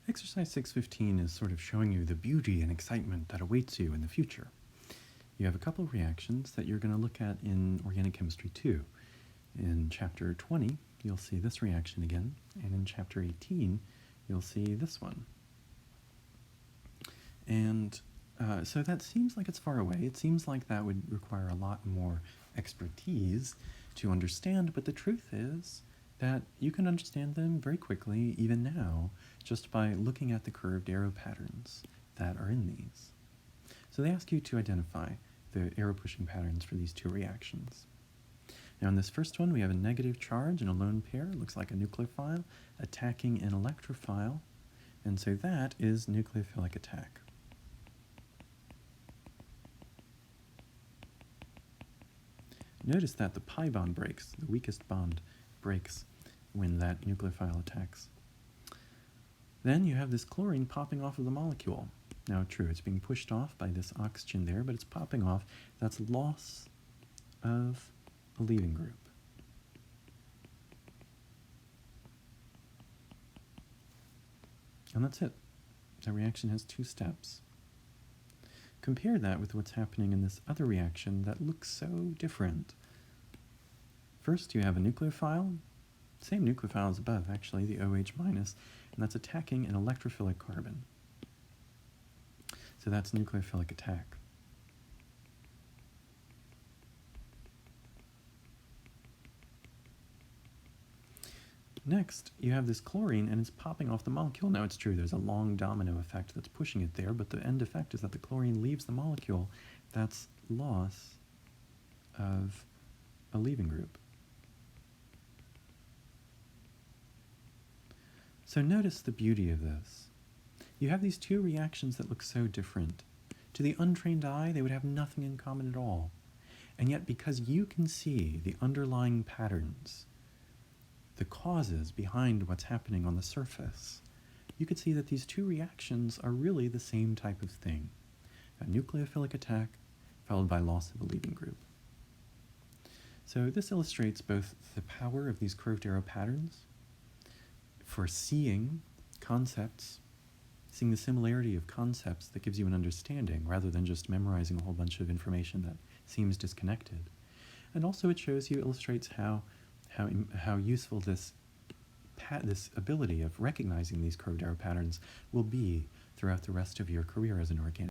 Exercise 615 is sort of showing you the beauty and excitement that awaits you in the future. You have a couple of reactions that you're going to look at in Organic Chemistry 2. In Chapter 20, you'll see this reaction again, and in Chapter 18, you'll see this one. And so that seems like it's far away. It seems like that would require a lot more expertise to understand, but the truth is that you can understand them very quickly, even now, just by looking at the curved arrow patterns that are in these. So they ask you to identify the arrow pushing patterns for these two reactions. Now in this first one, we have a negative charge in a lone pair. It looks like a nucleophile attacking an electrophile, and so that is nucleophilic attack. Notice that the pi bond breaks, the weakest bond breaks when that nucleophile attacks. Then you have this chlorine popping off of the molecule. Now true, it's being pushed off by this oxygen there, but it's popping off. That's loss of a leaving group. And that's it. That reaction has two steps. Compare that with what's happening in this other reaction that looks so different. First, you have a nucleophile, same nucleophile as above, actually, the OH minus, and that's attacking an electrophilic carbon. So that's nucleophilic attack. Next, you have this chlorine, and it's popping off the molecule. Now, it's true, there's a long domino effect that's pushing it there, but the end effect is that the chlorine leaves the molecule. That's loss of a leaving group. So notice the beauty of this. You have these two reactions that look so different. To the untrained eye, they would have nothing in common at all. And yet, because you can see the underlying patterns, the causes behind what's happening on the surface, you could see that these two reactions are really the same type of thing. A nucleophilic attack followed by loss of a leaving group. So this illustrates both the power of these curved arrow patterns for seeing concepts, seeing the similarity of concepts that gives you an understanding rather than just memorizing a whole bunch of information that seems disconnected. And also it shows you, illustrates how useful this ability of recognizing these curved arrow patterns will be throughout the rest of your career as an organic